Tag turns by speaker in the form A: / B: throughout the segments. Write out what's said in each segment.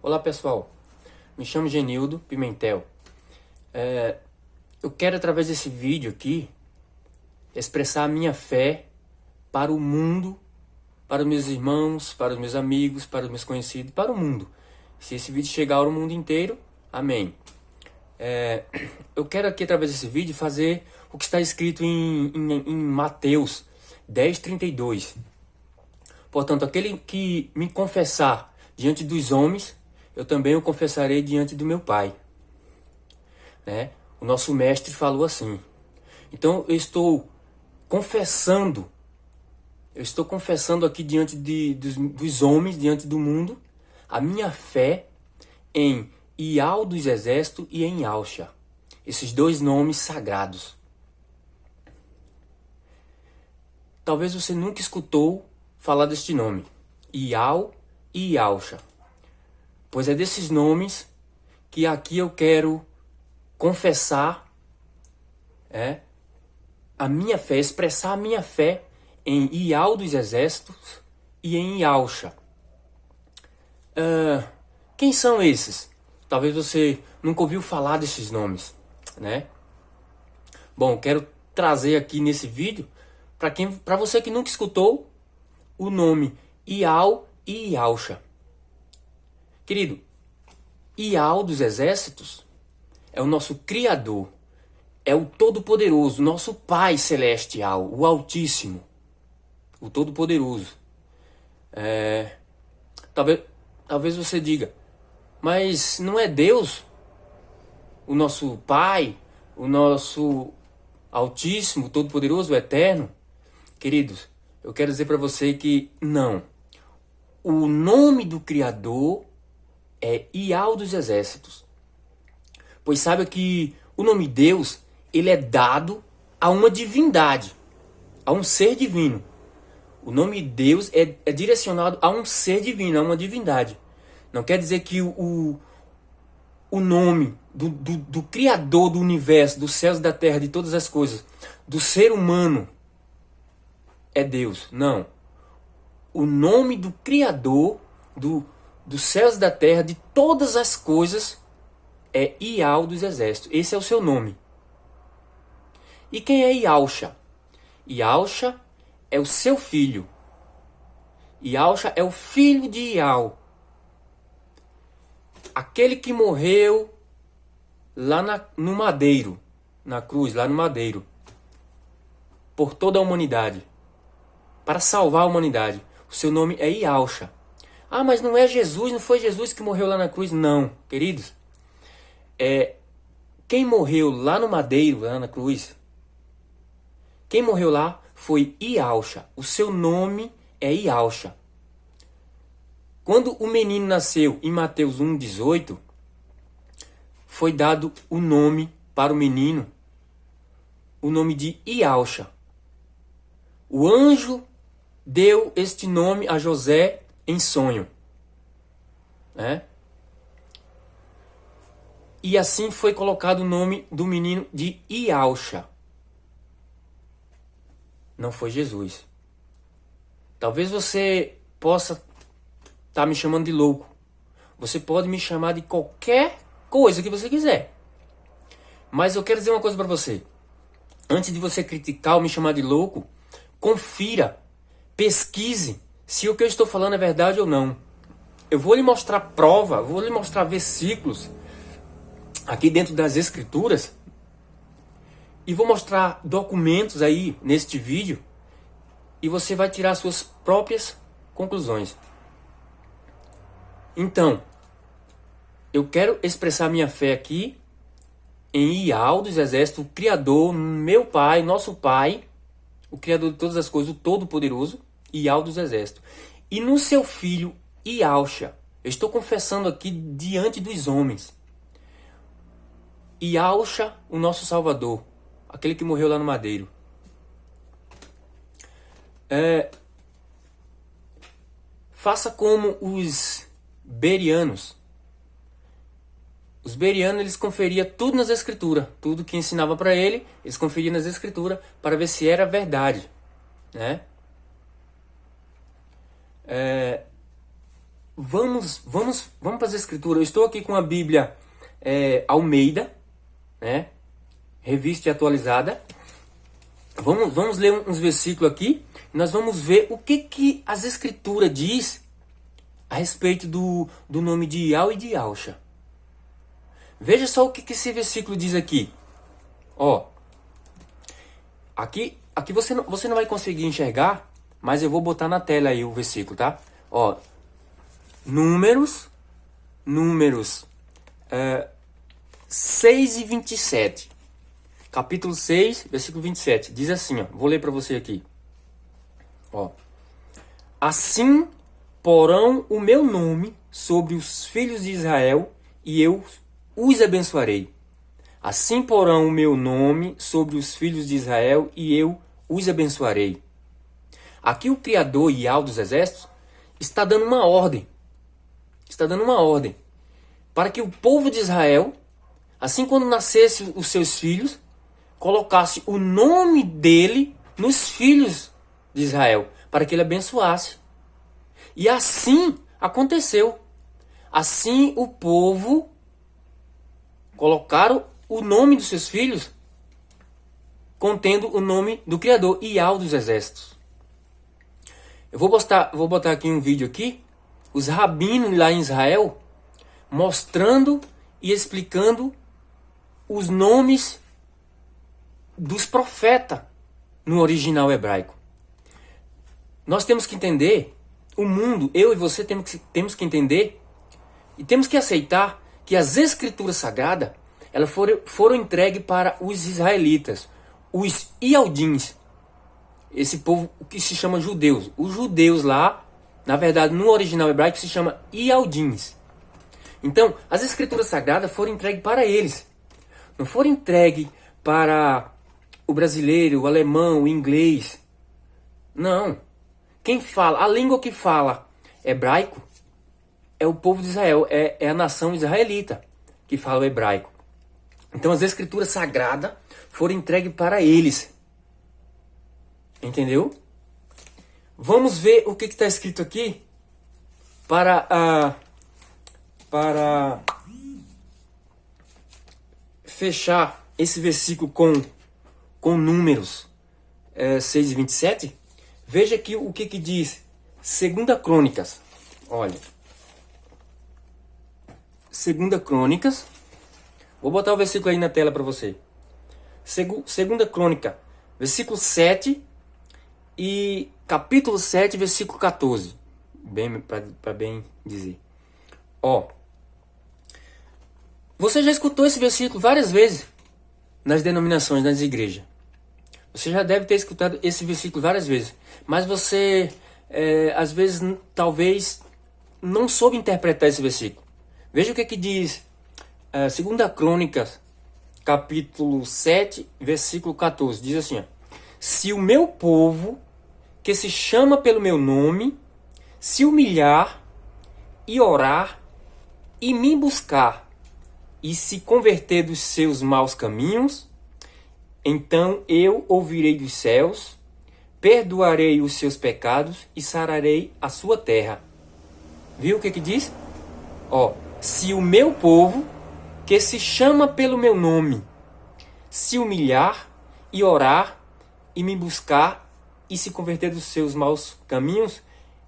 A: Olá pessoal, me chamo Genildo Pimentel. Eu quero através desse vídeo aqui expressar a minha fé para o mundo, para os meus irmãos, para os meus amigos, para os meus conhecidos, para o mundo. Se esse vídeo chegar ao mundo inteiro, amém. Eu quero aqui através desse vídeo fazer o que está escrito em Mateus 10:32. Portanto, aquele que me confessar diante dos homens, eu também o confessarei diante do meu Pai. Né? O nosso mestre falou assim. Então eu estou confessando aqui diante dos homens, diante do mundo, a minha fé em Iau dos Exércitos e em Yahshua. Esses dois nomes sagrados. Talvez você nunca escutou falar deste nome, Iau e Yahshua. Pois é desses nomes que aqui eu quero confessar a minha fé, expressar a minha fé em Iau dos Exércitos e em Yahshua. Quem são esses? Talvez você nunca ouviu falar desses nomes, né? Bom, eu quero trazer aqui nesse vídeo, para você que nunca escutou, o nome Iau e Yahshua. Querido, Iau dos Exércitos é o nosso Criador, é o Todo-Poderoso, nosso Pai Celestial, o Altíssimo, o Todo-Poderoso. Talvez você diga, mas não é Deus, o nosso Pai, o nosso Altíssimo, Todo-Poderoso, o Eterno? Queridos, eu quero dizer para você que não. O nome do Criador é Iau dos Exércitos. Pois saiba que o nome Deus, ele é dado a uma divindade, a um ser divino. O nome Deus é direcionado a um ser divino, a uma divindade. Não quer dizer que o nome do Criador do universo, dos céus e da terra, de todas as coisas, do ser humano, é Deus. Não. O nome do Criador dos céus e da terra, de todas as coisas, é Iau dos Exércitos. Esse é o seu nome. E quem é Yahshua? Yahshua é o seu filho. Yahshua é o filho de Iau. Aquele que morreu lá no madeiro, na cruz, lá no madeiro, por toda a humanidade, para salvar a humanidade. O seu nome é Yahshua. Ah, mas não é Jesus, não foi Jesus que morreu lá na cruz? Não, queridos. Quem morreu lá no madeiro, lá na cruz, quem morreu lá foi Yahshua. O seu nome é Yahshua. Quando o menino nasceu em Mateus 1:18, foi dado o nome para o menino, o nome de Yahshua. O anjo deu este nome a José em sonho. E assim foi colocado o nome do menino de Yahshua. Não foi Jesus. Talvez você possa estar me chamando de louco. Você pode me chamar de qualquer coisa que você quiser. Mas eu quero dizer uma coisa para você. Antes de você criticar ou me chamar de louco, confira, pesquise se o que eu estou falando é verdade ou não. Eu vou lhe mostrar prova, vou lhe mostrar versículos aqui dentro das Escrituras e vou mostrar documentos aí neste vídeo e você vai tirar suas próprias conclusões. Então, eu quero expressar minha fé aqui em Iau dos Exércitos, o Criador, meu Pai, nosso Pai, o Criador de todas as coisas, o Todo-Poderoso, Iau dos Exércitos. E no seu filho, Yahshua, eu estou confessando aqui diante dos homens. Yahshua, o nosso Salvador, aquele que morreu lá no madeiro. Faça como os berianos. Os berianos, eles conferiam tudo nas Escrituras. Tudo que ensinava para ele, eles conferiam nas Escrituras para ver se era verdade. Né? vamos para as escrituras. Eu estou aqui com a Bíblia Almeida, né? Revista e atualizada. Vamos ler uns versículos aqui. Nós vamos ver o que as escrituras diz a respeito do nome de Iau e de Iauxa. Veja só o que esse versículo diz aqui. Ó, aqui você não vai conseguir enxergar, mas eu vou botar na tela aí o versículo, tá? Ó, Números 6 e 27. Capítulo 6, versículo 27. Diz assim, ó, vou ler para você aqui. Ó, assim porão o meu nome sobre os filhos de Israel e eu os abençoarei. Assim porão o meu nome sobre os filhos de Israel e eu os abençoarei. Aqui o Criador Iau dos exércitos está dando uma ordem. Está dando uma ordem para que o povo de Israel, assim quando nascesse os seus filhos, colocasse o nome dele nos filhos de Israel, para que ele abençoasse. E assim aconteceu. Assim o povo colocaram o nome dos seus filhos contendo o nome do Criador, Iau dos exércitos. Eu vou botar aqui um vídeo aqui, os rabinos lá em Israel mostrando e explicando os nomes dos profetas no original hebraico. Nós temos que entender, o mundo, eu e você temos que entender e temos que aceitar que as escrituras sagradas elas foram entregues para os israelitas, os Ialdins, esse povo que se chama judeus. Os judeus lá, na verdade, no original hebraico se chama Ialdins. Então, as escrituras sagradas foram entregues para eles. Não foram entregues para o brasileiro, o alemão, o inglês. Não. Quem fala, a língua que fala hebraico é o povo de Israel, é a nação israelita que fala o hebraico. Então as escrituras sagradas foram entregues para eles. Entendeu? Vamos ver o que está escrito aqui para fechar esse versículo com Números 6 e 27. Veja aqui o que diz 2 Crônicas. Olha. 2 Crônicas. Vou botar o versículo aí na tela para você. 2 Crônica, versículo 7 e capítulo 7, versículo 14. Para bem dizer. Ó. Você já escutou esse versículo várias vezes nas denominações, nas igrejas. Você já deve ter escutado esse versículo várias vezes. Mas você, às vezes, talvez, não soube interpretar esse versículo. Veja o que diz 2 Crônicas, capítulo 7, versículo 14. Diz assim, ó, se o meu povo, que se chama pelo meu nome, se humilhar e orar e me buscar e se converter dos seus maus caminhos, então eu ouvirei dos céus, perdoarei os seus pecados e sararei a sua terra. Viu o que diz? Ó, se o meu povo, que se chama pelo meu nome, se humilhar e orar e me buscar e se converter dos seus maus caminhos,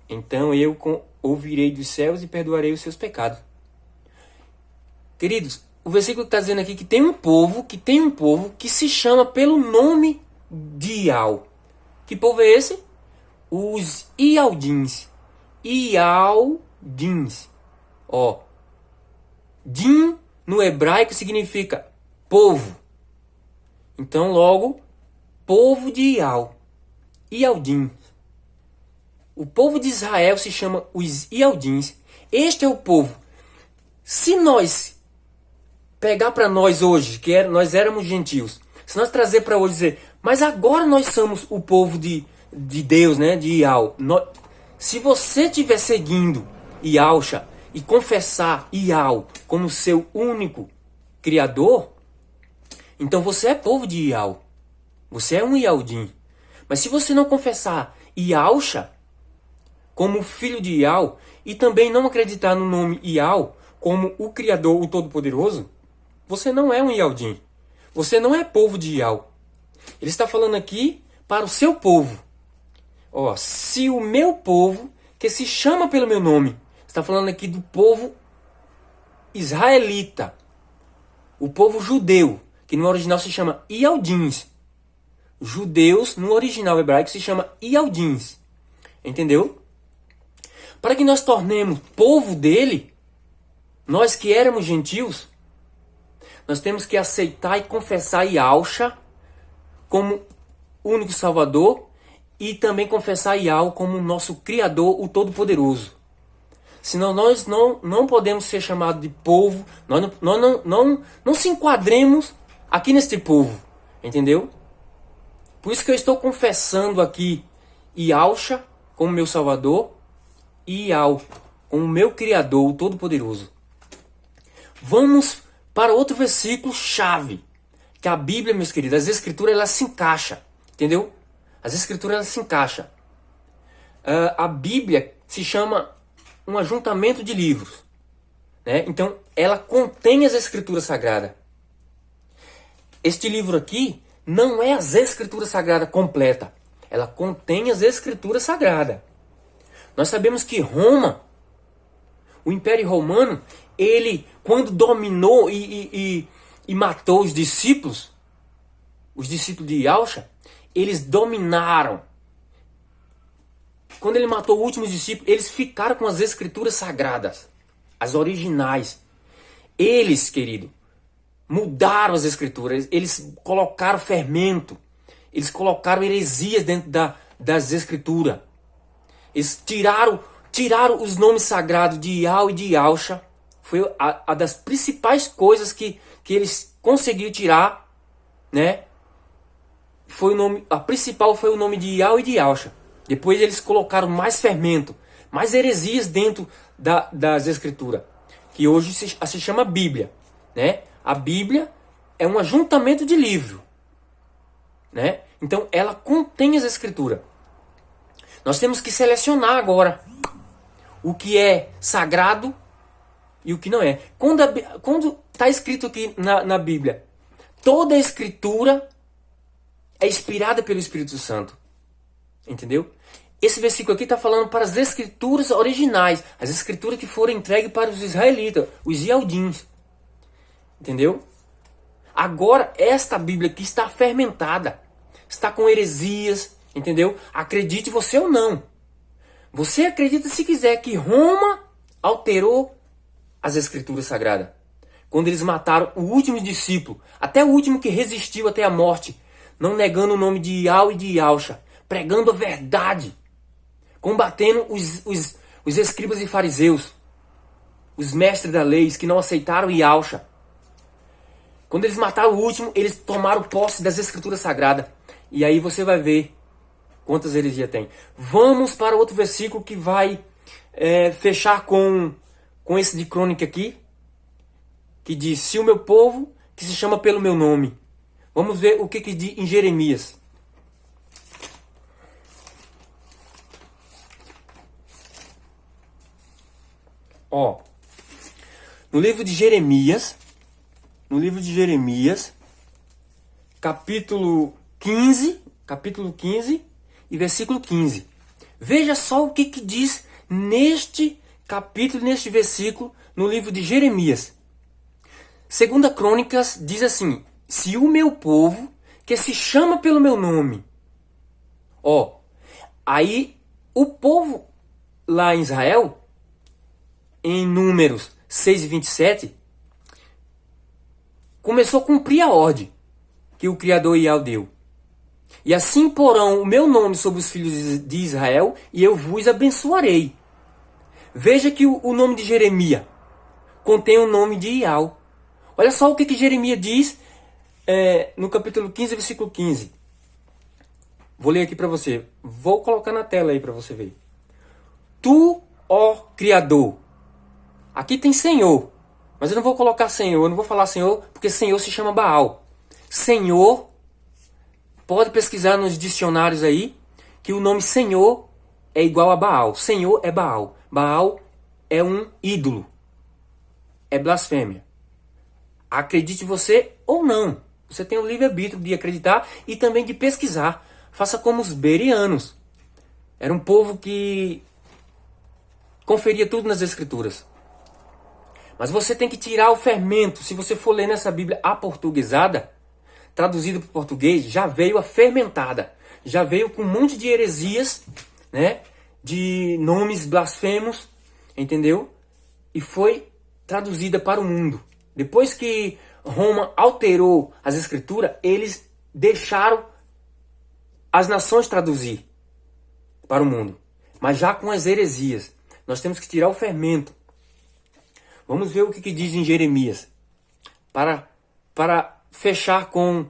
A: então eu ouvirei dos céus e perdoarei os seus pecados. Queridos, o versículo está dizendo aqui que tem um povo que se chama pelo nome de Iau. Que povo é esse? Os Ialdins. Ialdins. Ó, Din no hebraico significa povo. Então, logo, povo de Iau. Ialdins. O povo de Israel se chama os Ialdins. Este é o povo. Se nós pegar para nós hoje, nós éramos gentios, se nós trazer para hoje dizer, mas agora nós somos o povo de Deus, né, de Iau. Se você estiver seguindo Iauxa e confessar Iau como seu único criador, então você é povo de Iau. Você é um Ialdim. Mas se você não confessar Iauxa como filho de Iau, e também não acreditar no nome Iau como o Criador, o Todo-Poderoso, você não é um Ialdim. Você não é povo de Iau. Ele está falando aqui para o seu povo. Ó, se o meu povo, que se chama pelo meu nome, está falando aqui do povo israelita, o povo judeu, que no original se chama Ialdins. Judeus, no original hebraico, se chama Ialdins. Entendeu? Para que nós tornemos povo dele, nós que éramos gentios, nós temos que aceitar e confessar Yahshua como único Salvador e também confessar Yahweh como nosso Criador, o Todo-Poderoso. Senão nós não podemos ser chamados de povo, nós não se enquadremos aqui neste povo, entendeu? Por isso que eu estou confessando aqui Yahshua como meu Salvador e Yahweh como meu Criador, o Todo-Poderoso. Vamos para outro versículo chave, que a Bíblia, meus queridos, as Escrituras, elas se encaixam, entendeu? As Escrituras, elas se encaixam. A Bíblia se chama um ajuntamento de livros, né? Então, ela contém as Escrituras Sagradas. Este livro aqui não é as Escrituras Sagradas completa. Ela contém as Escrituras Sagradas. Nós sabemos que Roma, o Império Romano, ele, quando dominou e matou os discípulos de Yahshua, eles dominaram. Quando ele matou o último discípulo, eles ficaram com as Escrituras Sagradas, as originais. Eles, querido, mudaram as Escrituras, eles colocaram fermento, eles colocaram heresias dentro das Escrituras. Eles tiraram os nomes sagrados de Yahweh e de Yahshua. Foi a das principais coisas que eles conseguiram tirar, né? A principal foi o nome de Yahweh e de Yahshua. Depois eles colocaram mais fermento, mais heresias dentro das Escrituras, que hoje se chama Bíblia, né? A Bíblia é um ajuntamento de livros, né? Então ela contém as Escrituras. Nós temos que selecionar agora o que é sagrado e o que não é. Quando está escrito aqui na Bíblia, toda a Escritura é inspirada pelo Espírito Santo. Entendeu? Esse versículo aqui está falando para as Escrituras originais, as Escrituras que foram entregues para os israelitas, os Ialdins. Entendeu? Agora, esta Bíblia aqui está fermentada, está com heresias, entendeu? Acredite você ou não. Você acredita se quiser que Roma alterou as Escrituras Sagradas. Quando eles mataram o último discípulo, até o último que resistiu até a morte, não negando o nome de Yahweh e de Yahshua, pregando a verdade, combatendo os escribas e fariseus, os mestres da lei que não aceitaram Yahshua. Quando eles mataram o último, eles tomaram posse das Escrituras Sagradas. E aí você vai ver quantas heresias tem. Vamos para outro versículo que vai fechar com esse de Crônica aqui, que diz: se o meu povo, que se chama pelo meu nome. Vamos ver o que diz em Jeremias. Ó, no livro de Jeremias, capítulo 15 e versículo 15. Veja só o que diz neste capítulo, neste versículo, no livro de Jeremias. Segunda Crônicas diz assim: se o meu povo, que se chama pelo meu nome. Ó, aí o povo lá em Israel, em Números 6 e 27, começou a cumprir a ordem que o Criador Yahweh deu. E assim porão o meu nome sobre os filhos de Israel, e eu vos abençoarei. Veja que o nome de Jeremias contém o nome de Yahweh. Olha só o que Jeremias diz no capítulo 15, versículo 15. Vou ler aqui para você. Vou colocar na tela aí para você ver. Tu, ó Criador. Aqui tem Senhor. Mas eu não vou colocar Senhor, eu não vou falar Senhor, porque Senhor se chama Baal. Senhor, pode pesquisar nos dicionários aí, que o nome Senhor é igual a Baal. Senhor é Baal. Baal é um ídolo. É blasfêmia. Acredite você ou não. Você tem o livre-arbítrio de acreditar e também de pesquisar. Faça como os bereanos. Era um povo que conferia tudo nas escrituras. Mas você tem que tirar o fermento. Se você for ler nessa Bíblia aportuguesada, traduzida para o português, já veio a fermentada. Já veio com um monte de heresias, né? De nomes blasfemos, entendeu? E foi traduzida para o mundo. Depois que Roma alterou as escrituras, eles deixaram as nações traduzir para o mundo. Mas já com as heresias. Nós temos que tirar o fermento. Vamos ver o que diz em Jeremias. Para fechar com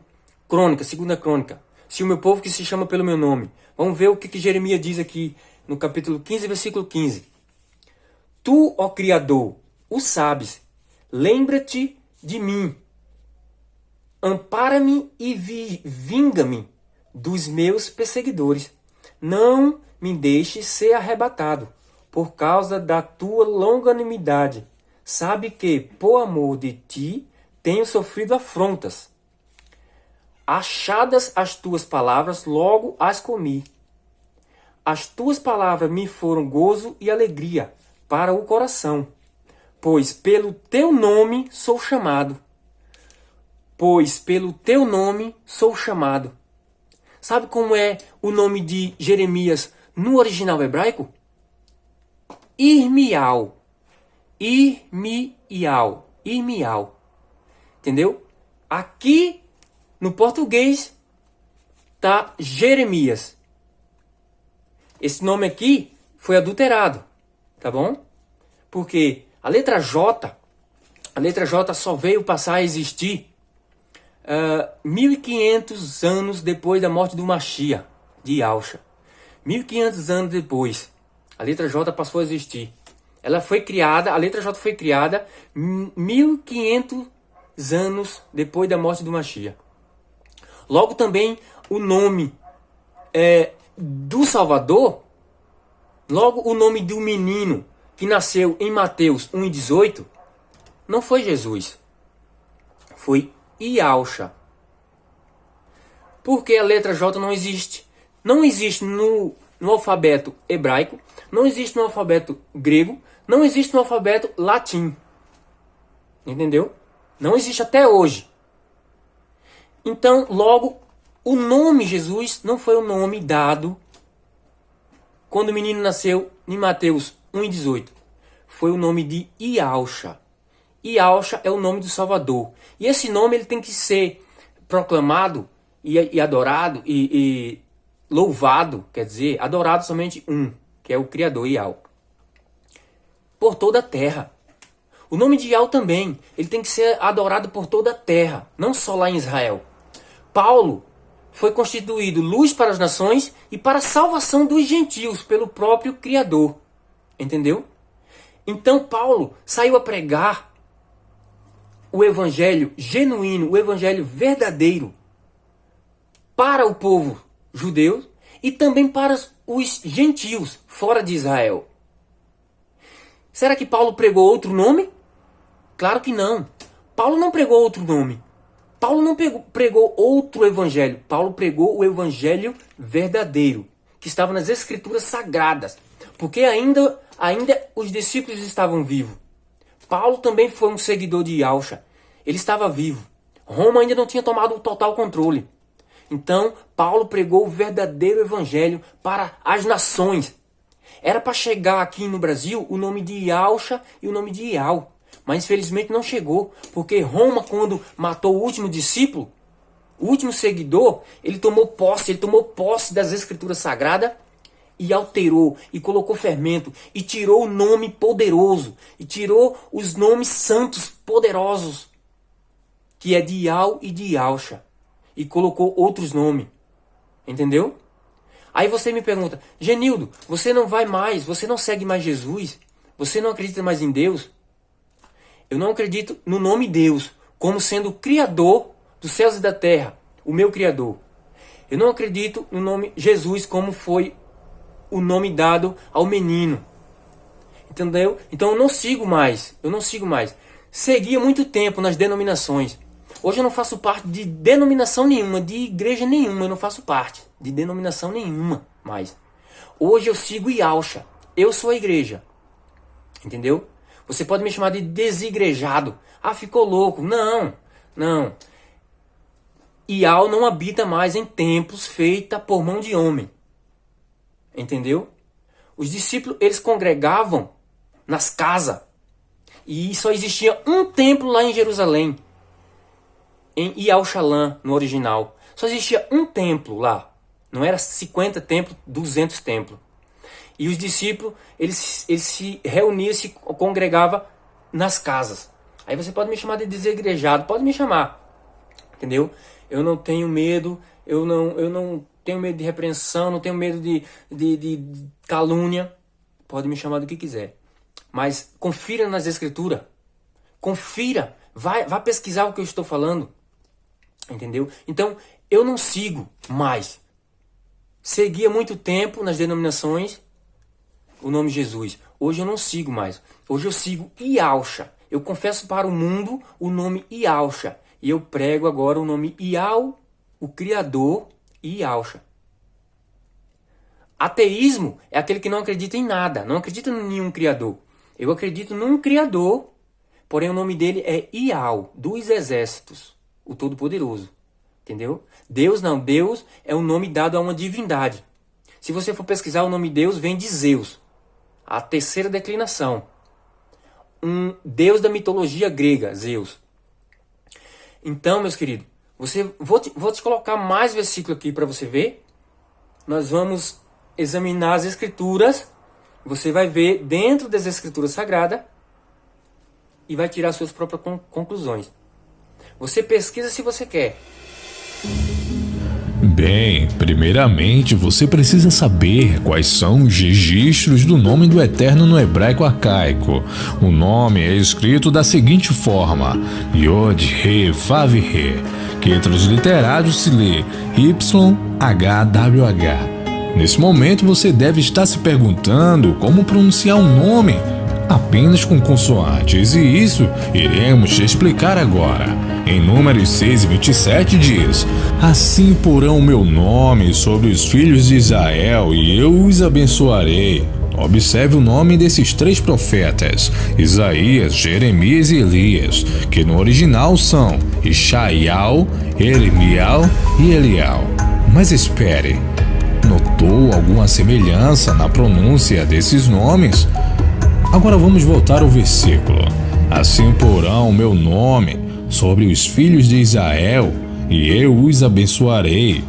A: Crônica, 2 Crônica. Se o meu povo que se chama pelo meu nome. Vamos ver o que Jeremias diz aqui no capítulo 15, versículo 15. Tu, ó Criador, o sabes. Lembra-te de mim. Ampara-me e vinga-me dos meus perseguidores. Não me deixes ser arrebatado por causa da tua longanimidade. Sabe que, por amor de ti, tenho sofrido afrontas. Achadas as tuas palavras, logo as comi. As tuas palavras me foram gozo e alegria para o coração. Pois pelo teu nome sou chamado. Pois pelo teu nome sou chamado. Sabe como é o nome de Jeremias no original hebraico? Irmial. Irmial. Irmial. Entendeu? Aqui no português tá Jeremias. Esse nome aqui foi adulterado, tá bom? Porque a letra J só veio passar a existir 1500 anos depois da morte do Mashiach, de Yahushua. 1500 anos depois, a letra J passou a existir. Ela foi criada, a letra J foi criada 1500 anos depois da morte do Mashiach. Logo também o nome do Salvador, logo o nome do menino que nasceu em Mateus 1,18, não foi Jesus, foi Yahushua. Porque a letra J não existe. Não existe no alfabeto hebraico, não existe no alfabeto grego, não existe no alfabeto latim. Entendeu? Não existe até hoje. Então, logo, o nome Jesus não foi o nome dado quando o menino nasceu em Mateus 1,18. Foi o nome de Yahushua. Yahushua é o nome do Salvador. E esse nome ele tem que ser proclamado e adorado e louvado, quer dizer, adorado somente um, que é o Criador, Yahweh, por toda a terra. O nome de Yahweh também, ele tem que ser adorado por toda a terra, não só lá em Israel. Paulo foi constituído luz para as nações e para a salvação dos gentios pelo próprio Criador. Entendeu? Então Paulo saiu a pregar o evangelho genuíno, o evangelho verdadeiro para o povo judeu e também para os gentios fora de Israel. Será que Paulo pregou outro nome? Claro que não. Paulo não pregou outro nome. Paulo não pregou outro evangelho. Paulo pregou o evangelho verdadeiro, que estava nas escrituras sagradas. Porque ainda os discípulos estavam vivos. Paulo também foi um seguidor de Yahushua. Ele estava vivo. Roma ainda não tinha tomado o total controle. Então, Paulo pregou o verdadeiro evangelho para as nações. Era para chegar aqui no Brasil o nome de Yahushua e o nome de Yahweh. Mas infelizmente não chegou, porque Roma, quando matou o último discípulo, o último seguidor, ele tomou posse das escrituras sagradas e alterou, e colocou fermento, e tirou o nome poderoso, e tirou os nomes santos poderosos, que é de Yahweh e de Yahushua, e colocou outros nomes. Entendeu? Aí você me pergunta, Genildo, você não vai mais, você não segue mais Jesus? Você não acredita mais em Deus? Eu não acredito no nome Deus como sendo o Criador dos céus e da terra, o meu Criador. Eu não acredito no nome Jesus como foi o nome dado ao menino. Entendeu? Então eu não sigo mais. Segui há muito tempo nas denominações. Hoje eu não faço parte de denominação nenhuma, de igreja nenhuma. Eu não faço parte de denominação nenhuma mais. Hoje eu sigo Yahshua. Eu sou a igreja. Entendeu? Você pode me chamar de desigrejado. Ah, ficou louco. Não. Yahweh não habita mais em templos feitos por mão de homem. Entendeu? Os discípulos, eles congregavam nas casas. E só existia um templo lá em Jerusalém. Em Yahushalã, no original. Só existia um templo lá. Não era 50 templos, 200 templos. E os discípulos, eles se reuniam, se congregavam nas casas. Aí você pode me chamar de desegrejado, pode me chamar. Entendeu? Eu não tenho medo, eu não tenho medo de repreensão, não tenho medo de calúnia. Pode me chamar do que quiser. Mas confira nas escrituras. Confira. Vai pesquisar o que eu estou falando. Entendeu? Então, eu não sigo mais. Segui há muito tempo nas denominações o nome Jesus. Hoje eu não sigo mais. Hoje eu sigo Yahshua. Eu confesso para o mundo o nome Yahshua. E eu prego agora o nome Yahweh, o Criador, e Yahshua. Ateísmo é aquele que não acredita em nada, não acredita em nenhum Criador. Eu acredito num Criador, porém o nome dele é Yahweh, dos exércitos, o Todo-Poderoso. Entendeu? Deus não, Deus é um nome dado a uma divindade. Se você for pesquisar, o nome Deus vem de Zeus, a terceira declinação. Um deus da mitologia grega, Zeus. Então, meus queridos, vou te colocar mais versículo aqui para você ver. Nós vamos examinar as escrituras. Você vai ver dentro das escrituras sagradas e vai tirar suas próprias conclusões. Você pesquisa se você quer.
B: Bem, primeiramente você precisa saber quais são os registros do nome do Eterno no hebraico arcaico. O nome é escrito da seguinte forma: Yod, He, Vav, He, que transliterado se lê YHWH. Nesse momento você deve estar se perguntando como pronunciar um nome apenas com consoantes, e isso iremos te explicar agora. Em Números 6:27 diz: Assim porão o meu nome sobre os filhos de Israel e eu os abençoarei. Observe o nome desses três profetas, Isaías, Jeremias e Elias, que no original são Ishaial, Eremial e Elial. Mas espere, notou alguma semelhança na pronúncia desses nomes? Agora vamos voltar ao versículo. Assim porão o meu nome sobre os filhos de Israel e eu os abençoarei.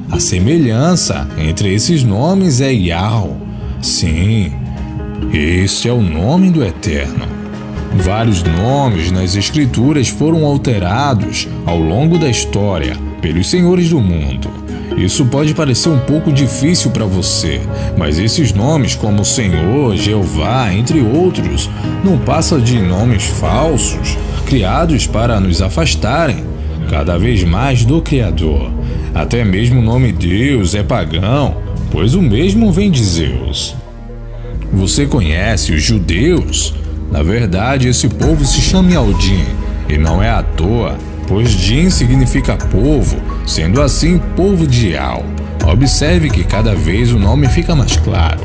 B: A semelhança entre esses nomes é Yahweh. Sim, este é o nome do Eterno. Vários nomes nas Escrituras foram alterados ao longo da história pelos senhores do mundo. Isso pode parecer um pouco difícil para você, mas esses nomes como Senhor, Jeová, entre outros, não passam de nomes falsos, criados para nos afastarem cada vez mais do Criador. Até mesmo o nome Deus é pagão, pois o mesmo vem de Zeus. Você conhece os judeus? Na verdade, esse povo se chama Yaldim, e não é à toa, pois Din significa povo, sendo assim povo de Yal. Observe que cada vez o nome fica mais claro.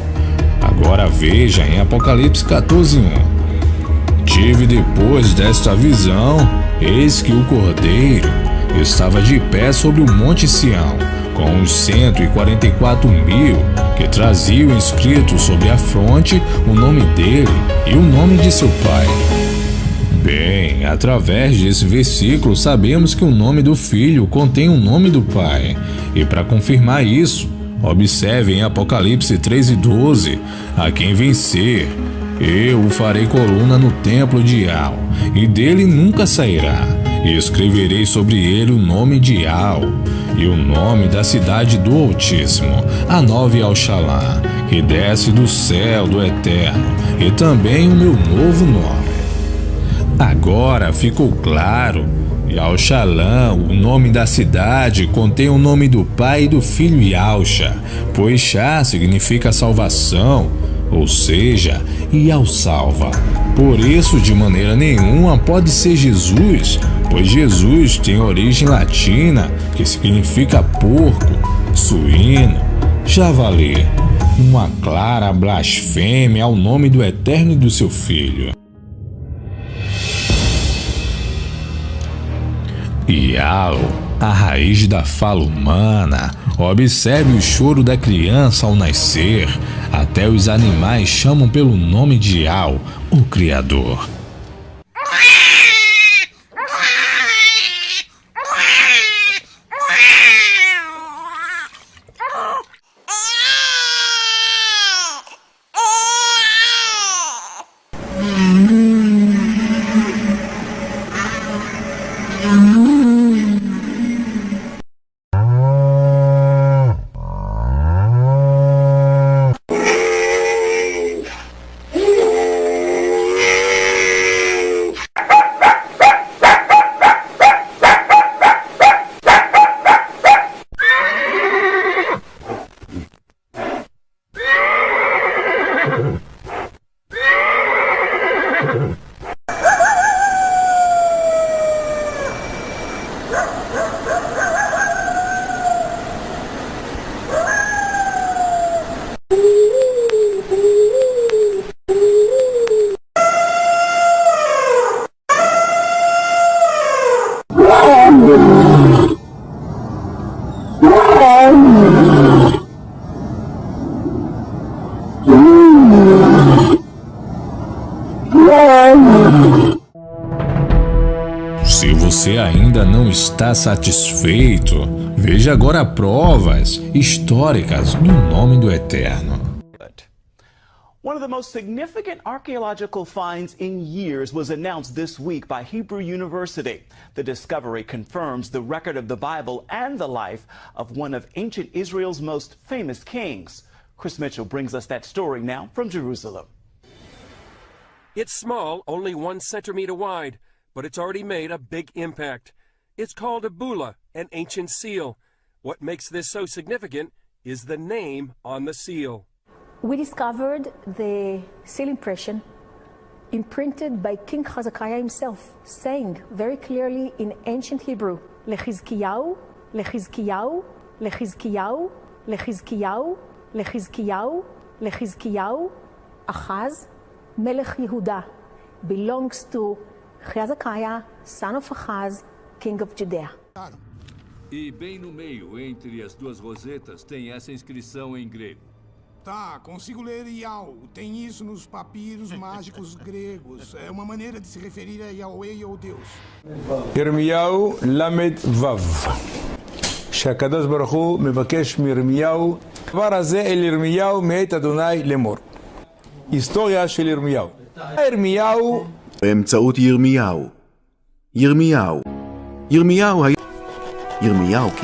B: Agora veja em Apocalipse 14:1. Tive depois desta visão, eis que o Cordeiro estava de pé sobre o monte Sião, com os 144.000 que traziam escrito sobre a fronte o nome dele e o nome de seu pai. Bem, através desse versículo sabemos que o nome do filho contém o nome do pai. E para confirmar isso, observe em Apocalipse 13:12, a quem vencer, eu o farei coluna no templo de Yahweh, e dele nunca sairá. E escreverei sobre ele o nome de Yahweh, e o nome da cidade do Altíssimo, a nova Yahushalã, que desce do céu do Eterno, e também o meu novo nome. Agora ficou claro, Yaushalã, o nome da cidade, contém o nome do pai e do filho Yausha, pois Shá significa salvação, ou seja, Yau salva. Por isso, de maneira nenhuma pode ser Jesus, pois Jesus tem origem latina, que significa porco, suíno, javali. Uma clara blasfêmia ao nome do Eterno e do seu Filho. Yau, a raiz da fala humana. Observe o choro da criança ao nascer. Até os animais chamam pelo nome de Yau, o Criador. Se você ainda não está satisfeito, veja agora provas históricas do nome do Eterno.
C: One of the most significant archaeological finds in years was announced this week by Hebrew University. The discovery confirms the record of the Bible and the life of one of ancient Israel's most famous kings. Chris Mitchell brings us that story now from Jerusalem.
D: It's small, only 1 centimeter wide, but it's already made a big impact. It's called a bula, an ancient seal. What makes this so significant is the name on the seal.
E: We discovered the seal impression imprinted by King Hezekiah himself, saying very clearly in ancient Hebrew, Lechizkiyahu, Lechizkiyahu, Lechizkiyahu, Lechizkiyahu, Lechizkiyahu, Lechizkiyahu, Achaz, Melech Yehuda, belongs to Hezekiah, son of Achaz, king of Judea.
F: E bem no meio, entre as duas rosetas, tem essa inscrição em grego.
G: Tá, consigo ler Yau. Tem isso nos papiros mágicos gregos. É uma maneira de se referir a Yahweh ou Deus.
H: ירמיהו למד וו. שהקדוש ברוך הוא מבקש מירמיהו, הדבר הזה אל ירמיהו מאת אדוני לאמור. היסטוריה של ירמיהו. ירמיהו
I: באמצעות ירמיהו. ירמיהו היה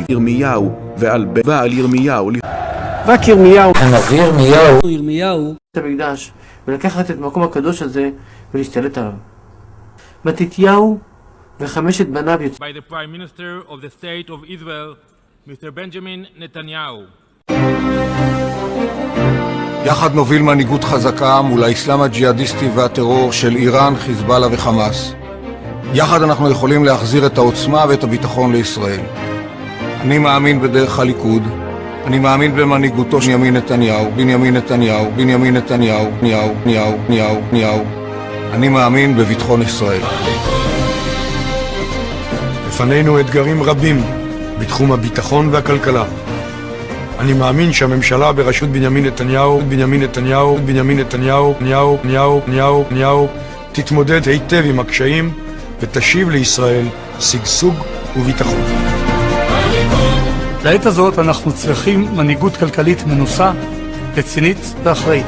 I: ירמיהו ועל ירמיהו.
J: רק ירמיהו, הנביא ירמיהו, את המקדש ולקחת את מקום הקדוש הזה ולהשתלט עליו. מתתיהו וחמשת בניו יוצאים.
K: By the Prime Minister of the State of Israel, Mr. Benjamin Netanyahu.
L: יחד נוביל מנהיגות חזקה מול האסלאם הג'יהאדיסטי והטרור של איראן, חיזבאללה וחמאס. יחד אנחנו יכולים להחזיר את העוצמה ואת הביטחון לישראל. אני מאמין בדרך הליכוד. אני מאמין במנהיגותו של בנימין נתניהו. אני מאמין בביטחון ישראל.
M: לפנינו אתגרים רבים בתחום הביטחון והכלכלה. אני מאמין שהממשלה בראשות בנימין נתניהו תתמודד היטב עם הקשיים ותשיב לישראל שגשוג וביטחון.
N: לעת הזאת אנחנו צריכים מנהיגות כלכלית מנוסה, רצינית ואחראית.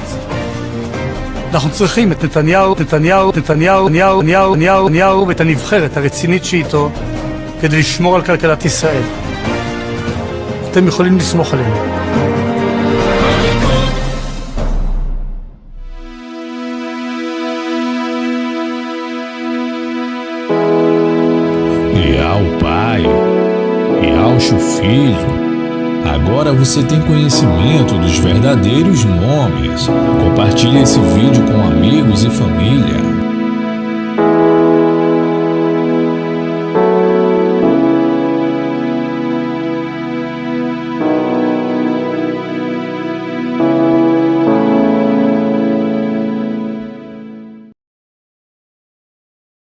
N: אנחנו צריכים את נתניהו ואת הנבחרת הרצינית שאיתו כדי לשמור על כלכלת ישראל. אתם יכולים לסמוך עלינו.
B: ao Pai, Yahshua Filho. Agora você tem conhecimento dos verdadeiros nomes. Compartilhe esse vídeo com amigos e família.